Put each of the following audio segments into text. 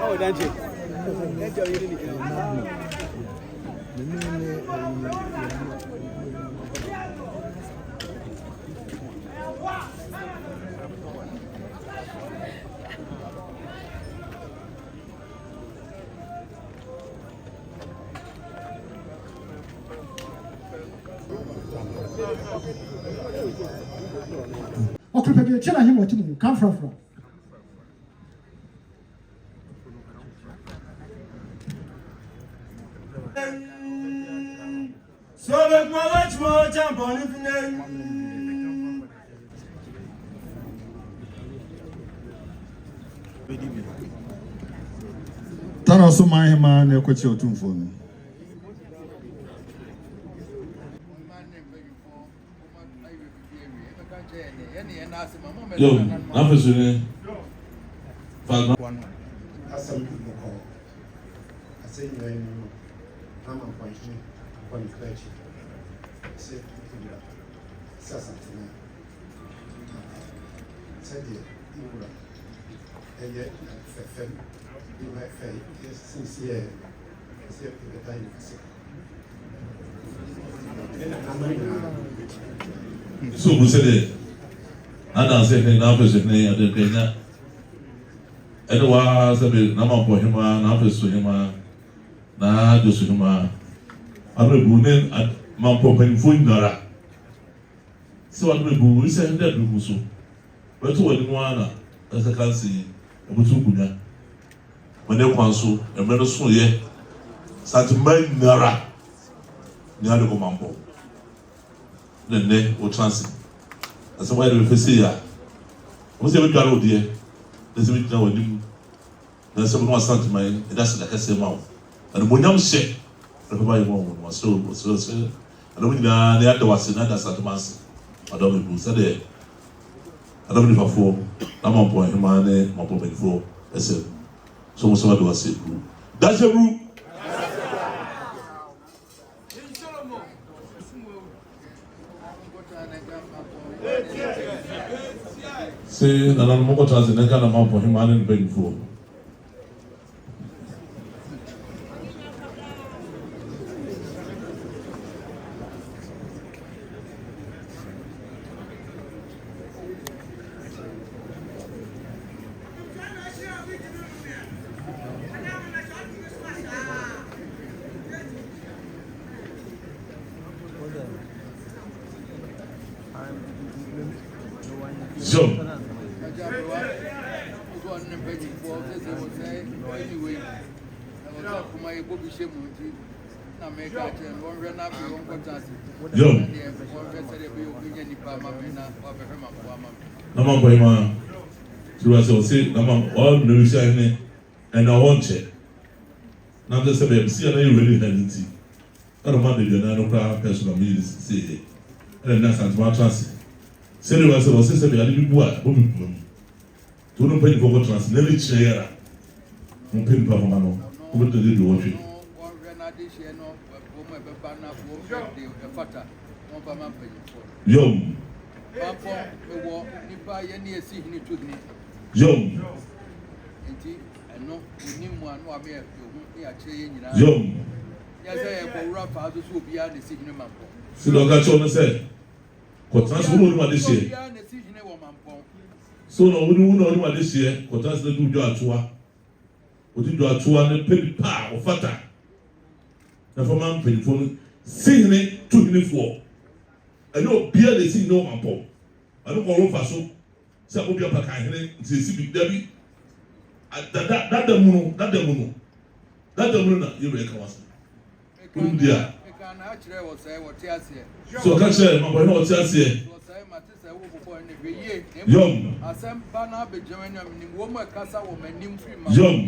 Oh, don't you? Okay, baby, tell him what you come from. So make much more jump on if Tana so my man e kwachi otumfo no. Yo, afesune. Fagma. Asam ko. Asay ni ama kwanchi kwa mkwechi. C'est tout là. Ça tena. C'est dire il là. Et fait il va faire sincère. C'est le détail So busede. Ada se ne na afesune ade kenya. Ene wa sabe na ma po hima na afesu hima na dosu hima. Ano bunen ma po penfo ndara. So ano bu ise nda du muso. Wetu wani mu ana asa kansi ebutu kunya. Mane kwanso emre no so ye. Santiman nara. Ni ade ko mampo. Nene o chance. Asa wa re fesi ya. Mo se be dwaro odie. Ese be dwaro nim. Na se mo santiman e da se da kase ma wo. Ano mo nyam hye. Everybody won so I don't mean they had to was in that Santamas. I don't know said I don't know if for I'm on point man my point for so much what was it that's a rule say na no mo trans na kana ma point man ben for Jom. Jom. Nama boy ma. Tuwa say nama all no shine and I want check. Now just say see na you really handity. I don't mind the no cry personal me say. And that's anti trans. Say we say be ali bu a bo mi. To no pay for trans na le chere. Mo pay pa for no. Ko be to do what we. Yom. Yom. Yom. Si lo ga cho no say. Ko transfer no ma this year. So no we no this year, ko transfer do jo atoa. O ti do atoa ne pay pa o fata. Na for man pay for sing to uniform. I know beer they see no man pop. I don't go over so. Say obi apa kan here nti si bi dabi. That the mono na you re kan wasa. Dia. So ka share ma boy na o ti ase. Yom. Yom.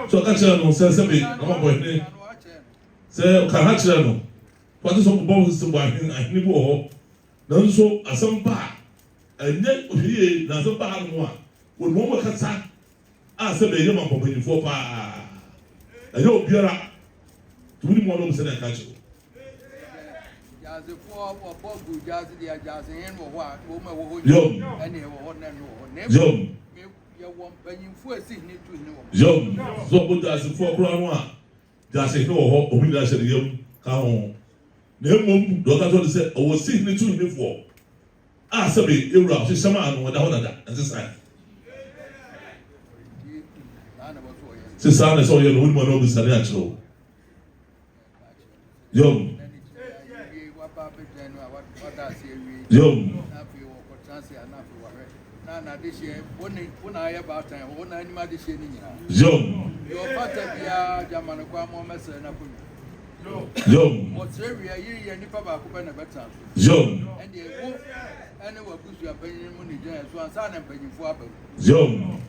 So ka share no say be ma boy ne. Say ka ha share no. What is on both is why I knew all. None so as some bar. And then he does a bar one. When one was cut, I said, a young company for pa. I know Pierre. 21% I catch you. Yom. So put as a 4 crown one. That's a no hope. We dash the young count. Nemo doctor told say I was seeing the 2 uniform. Ah, sabi Eura, she sama anu da honada. And this side. Sister, so you know no be sani achro. Yom. Yom. Na this year, when I about time, when I ma this year ni. Yom. Your pattern bia German kwa mo message na ku. Yom. What's area here nipa ba ko na better. Yom. And the wo and we busu apanyin mu ni jan so ansa na mpanyinfo aba. Yom.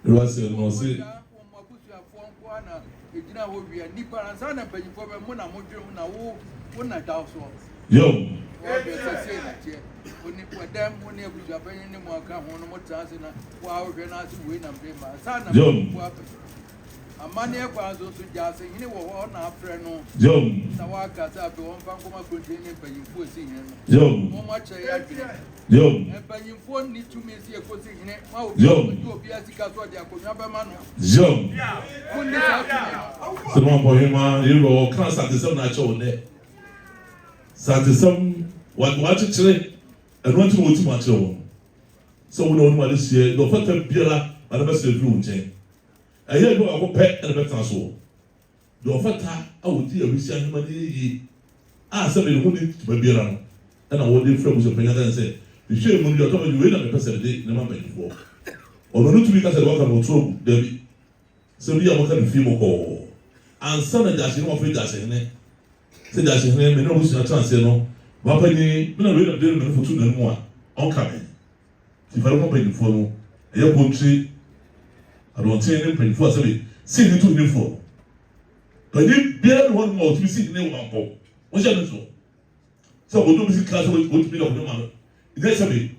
You say no say. Mo busu afo nko na ejina ho wi nipa ansa na mpanyinfo ba mu na mo dwem na wo na daw so. Yom. What be say na tie. Oni ko dem oni busu apanyin ni mo aka ho no mo transe na wa wo hwe na ase we na mbe ma. Ansa na mpanyinfo amani ekwa zo so jase hine wo ho na afre no Yom na wa ka sa be won fa nkoma kontine mpanyinfo esi hine no Yom mo ma che ya dwene Yom mpanyinfo ni tumi esi ekosi hine ma obi obi asika so de akonwa ba ma no Yom kunni sa tumi so mo bo hima yiro kan sa tesem na che one sa tesem wa chire eno nti mo ti ma che wo so wo no ma de sie do fata biara ana ba se dru nchen aye go akopɛ na bɛka so do ofata awodi awisi anuma ne yi a sɛ be ho ni tuba biara no na wodi fra mu so penya dan sɛ hwɛ mu yo to ma we na be pɛsɛ de na ma bɛfo ono no tubi ka sɛ waka no tro dabi sɛ bi amaka no fi mo ko ansa na dashi no afri dashi ne sɛ dashi ne me no busu na chance no ba pa ni me na we na de no fotu na mu a on ka me ti fa no bɛfo no ɛyɛ kontri I don't say anything for somebody. See the 2 uniform. But if bear one more to see the name of Pop, what's your name? So we don't see class with me of the man. There's a bit.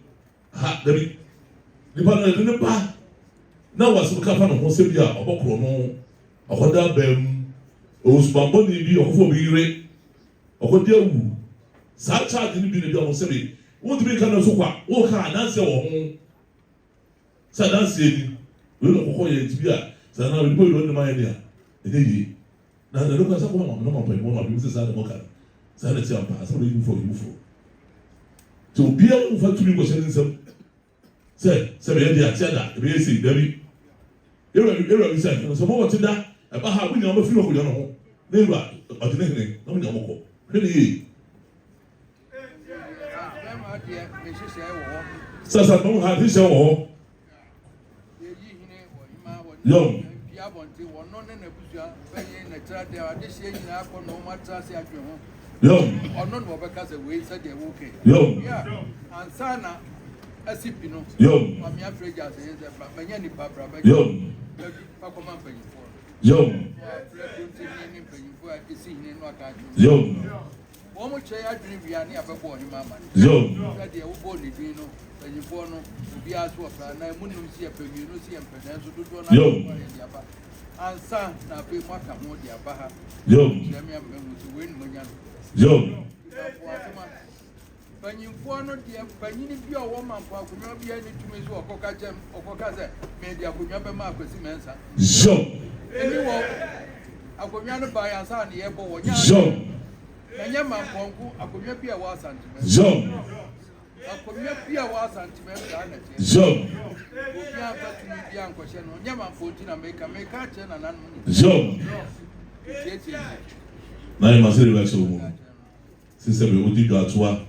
Ha, the partner in the bar. Now, what's the captain of Monsebia or Bocrono or Honda Bem or Spamboni be or for me, or what dear woo. Such a didn't be the Monsebi. What to be kind of so far? Oh, can't answer or home. Sadansi. We don't call it to be a Sana. We put on the Maya. Now, the local Sakoma, no one of Mrs. Adamoka. Sanity and pass, what for you for. To be able to be questioning some. Say, Sabia, Chada, the basic, Debbie. You said, so more to that about how we never feel for your home. Never, but the name, no more. Really. Sasa no ha ti se wo. Yo. Yo. Yo. Ansana asipino. Yo. Mami afreja se banya ni babra. Yo. Pakoma mpanyifo. Yo. Yo. Omo che adwene bia ne abebo ni mama. Yo. De wo bo ni din no mpanyifo no obi aso ofra na munum si apamie no si empena so dodo na ansa na be mwaka ho dia ba ha. Yo. Lemi amemu so wen monya no. Yo. Panyimfo no de panyini bi owo manfo akonwa bia ni tumi so okoka jem okoka se me de akonwa be ma akwasi mensa. Yo. Eni wo akonwa no ba ya sa ne yebo wo nya. Yo. Enya manfonku akonwa bi a wa sentiment. Yo. Akonwa bi a wa sentiment da na che. Yo. Obi a fa tumi bi an kwhye no nya manfo ti na meka che na nanu ni. Yo. Na ima se relax o. Since we odi do atoa.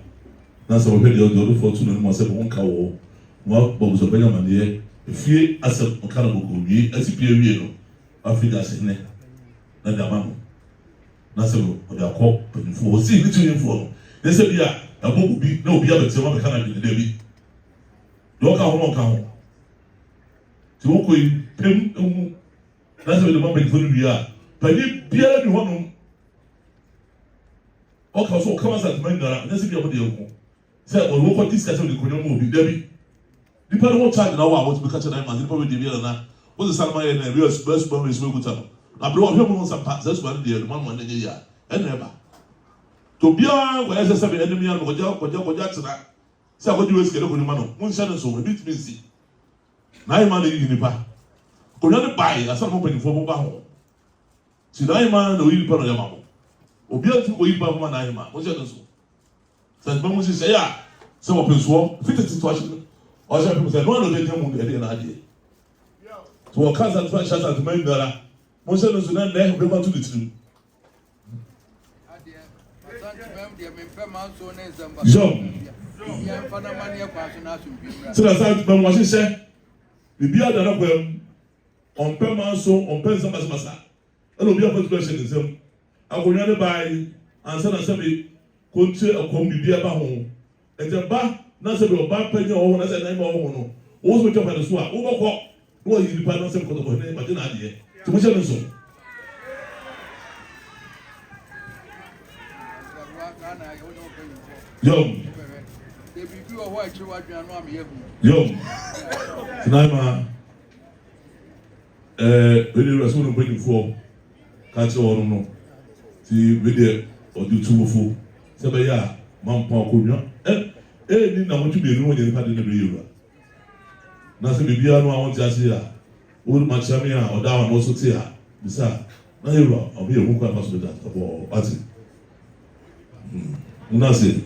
Na se we de do fortune no mo se bo nka wo. Mo bo so benya mane efie asem okara gogo wi asipie wie no. Africa se ne. Na da mamo. Na se o da ko penfo o si ni tunfo no. Ne se bia abogu bi na obi abete ma be kana de bi. Do ka ho no ka ho. Ti wo ko pem emu. Na se we de ma be fo no bia. Pani bia ni ho no. Okay, so come as a man, let's be able to do. Say, or look at this catch of the Korean movie, Debbie. Depending on what time now, I want to be catching them, and the probably the Vienna. What's the Salma and the real best one is very good. I brought him on some parts, that's one day, the 1 year, and never. To be on, whereas I said, the enemy and Kojako Jackson, say, what do you get over the man? One sentence, so a bit busy. 9 money in the bar. Could not buy a some opening for mobile. See, 9 man, the wheel part of your mama. Obi atu oyi ba mama na ayema mo je no so se ba mo si se ya se wo penso fit situation o se pe se no no de temu de na ade so wo kan san try shasa to man dara mo se no so na ne be ma to the team ade san mem de me pe ma so ne zamba ya fana mani e kwa so na so bi se na san ba mo si se bibi ada na kwam on pe ma so on pe zamba zamba e no bi a situation de sem akonya ne bai ansa na sebe kontre akom bibia ba ho ente ba na sebe oba panya ho na se na ma ho no wo so twa so a wo bokọ wo yi nipa na sebe ko to ne ma de na ade to mo se no so yo de bibi o ho a chi wa dwan no am ye hu yo tnaima we raso no bani fo ka che wo no ti vede odi tuwofo se be ya mampa akonwa ni na wotu be no nyɛ pa de na be yura na se bibia no awon ti ase ya wo ma chame a oda wa no so ti ha bisa na yura obi e hu kwa paso da abo ati una se